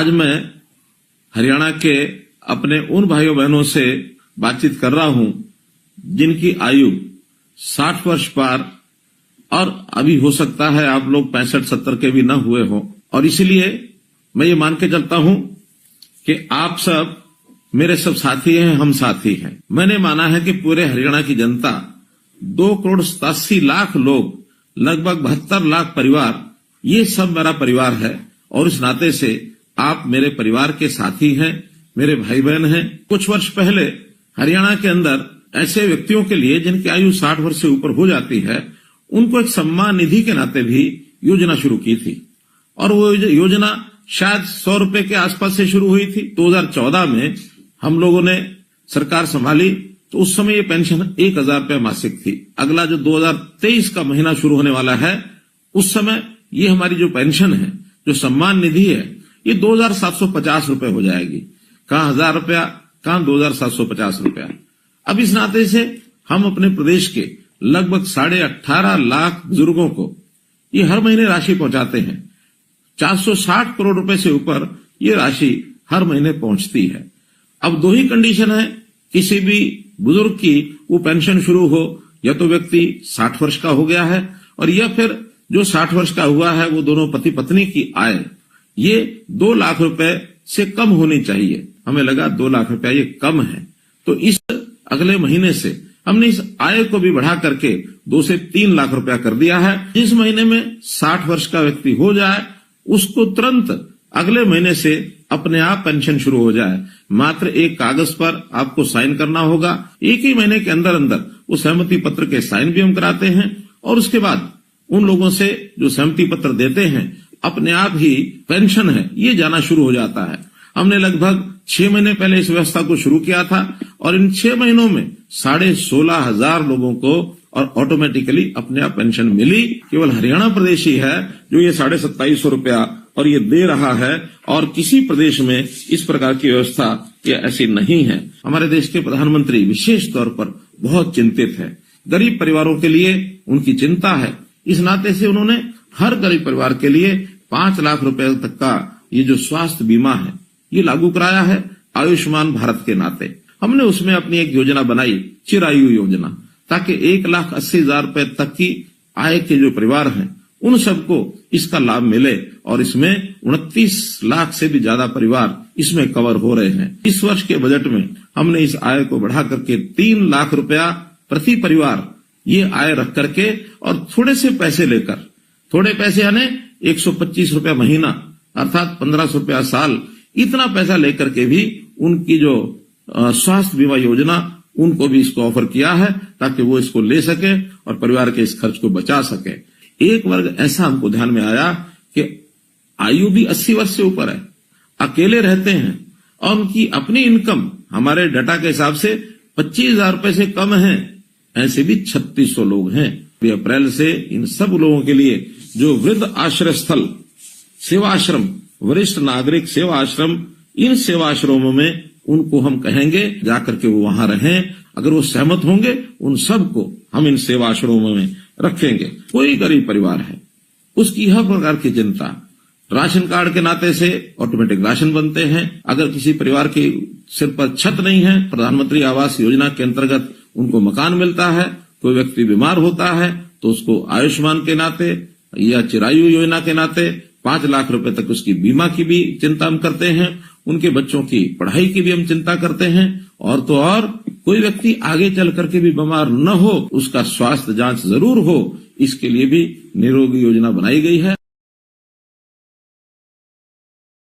आज मैं हरियाणा के अपने उन भाइयों बहनों से बातचीत कर रहा हूं जिनकी आयु 60 वर्ष पार और अभी हो सकता है आप लोग 65-70 के भी न हुए हो, और इसलिए मैं ये मान के चलता हूं कि आप सब मेरे सब साथी हैं, हम साथी हैं। मैंने माना है कि पूरे हरियाणा की जनता 2,87,00,000 लोग, लगभग 72 लाख परिवार, ये सब मेरा परिवार है और इस नाते से आप मेरे परिवार के साथी हैं, मेरे भाई बहन हैं। कुछ वर्ष पहले हरियाणा के अंदर ऐसे व्यक्तियों के लिए जिनकी आयु 60 वर्ष से ऊपर हो जाती है, उनको एक सम्मान निधि के नाते भी योजना शुरू की थी और वो योजना शायद 100 रुपए के आसपास से शुरू हुई थी। 2014 में हम लोगों ने सरकार संभाली तो उस समय ये पेंशन 1,000 रुपए मासिक थी। अगला जो 2023 का महीना शुरू होने वाला है, उस समय ये हमारी जो पेंशन है, जो सम्मान निधि है, ये 2,750 रुपए हो जाएगी। कहाँ 1,000 रुपया, कहाँ 2,750 रुपया। अब इस नाते से हम अपने प्रदेश के लगभग 18.5 लाख बुजुर्गों को ये हर महीने राशि पहुंचाते हैं। 460 करोड़ रुपए से ऊपर ये राशि हर महीने पहुंचती है। अब दो ही कंडीशन है किसी भी बुजुर्ग की वो पेंशन शुरू हो, या तो व्यक्ति 60 वर्ष का हो गया है और या फिर जो 60 वर्ष का हुआ है वो दोनों पति पत्नी की आय ये 2 लाख रुपए से कम होनी चाहिए। हमें लगा 2 लाख रुपया ये कम है, तो इस अगले महीने से हमने इस आय को भी बढ़ा करके 2 से 3 लाख रुपया कर दिया है। जिस महीने में 60 वर्ष का व्यक्ति हो जाए उसको तुरंत अगले महीने से अपने आप पेंशन शुरू हो जाए। मात्र एक कागज पर आपको साइन करना होगा। एक ही महीने के अंदर अंदर वो सहमति पत्र के साइन भी हम कराते हैं और उसके बाद उन लोगों से जो सहमति पत्र देते हैं अपने आप ही पेंशन है ये जाना शुरू हो जाता है। हमने लगभग 6 महीने पहले इस व्यवस्था को शुरू किया था और इन 6 महीनों में 16,500 लोगों को और ऑटोमेटिकली अपने आप पेंशन मिली। केवल हरियाणा प्रदेश ही है जो ये 2,750 रुपया और ये दे रहा है, और किसी प्रदेश में इस प्रकार की व्यवस्था ये ऐसी नहीं है। हमारे देश के प्रधानमंत्री विशेष तौर पर बहुत चिंतित है, गरीब परिवारों के लिए उनकी चिंता है। इस नाते से उन्होंने हर गरीब परिवार के लिए 5 लाख रुपए तक का ये जो स्वास्थ्य बीमा है ये लागू कराया है आयुष्मान भारत के नाते। हमने उसमें अपनी एक योजना बनाई, चिरायु योजना, ताकि 1,80,000 रुपए तक की आय के जो परिवार हैं उन सबको इसका लाभ मिले, और इसमें 29 लाख से भी ज्यादा परिवार इसमें कवर हो रहे हैं। इस वर्ष के बजट में हमने इस आय को बढ़ा करके 3 लाख रुपया प्रति परिवार ये आय रख करके और थोड़े से पैसे लेकर, थोड़े पैसे यानी 125 रुपया महीना अर्थात 1,500 रुपया साल, इतना पैसा लेकर के भी उनकी जो स्वास्थ्य बीमा योजना उनको भी इसको ऑफर किया है ताकि वो इसको ले सके और परिवार के इस खर्च को बचा सके। एक वर्ग ऐसा हमको ध्यान में आया कि आयु भी 80 वर्ष से ऊपर है, अकेले रहते हैं और उनकी अपनी इनकम हमारे डाटा के हिसाब से 25,000 रुपए से कम है। ऐसे भी 3,600 लोग हैं। अप्रैल से इन सब लोगों के लिए जो वृद्ध आश्रय स्थल, सेवा आश्रम, वरिष्ठ नागरिक सेवा आश्रम, इन सेवा आश्रमों में उनको हम कहेंगे जाकर के वो वहां रहें। अगर वो सहमत होंगे उन सबको हम इन सेवा आश्रमों में रखेंगे। कोई गरीब परिवार है उसकी हर प्रकार की चिंता, राशन कार्ड के नाते से ऑटोमेटिक राशन बनते हैं। अगर किसी परिवार के सिर पर छत नहीं है, प्रधानमंत्री आवास योजना के अंतर्गत उनको मकान मिलता है। कोई व्यक्ति बीमार होता है तो उसको आयुष्मान के नाते या चिरायु योजना के नाते 5 लाख रुपए तक उसकी बीमा की भी चिंता हम करते हैं। उनके बच्चों की पढ़ाई की भी हम चिंता करते हैं। और तो और कोई व्यक्ति आगे चल करके भी बीमार न हो, उसका स्वास्थ्य जांच जरूर हो, इसके लिए भी निरोगी योजना बनाई गई है।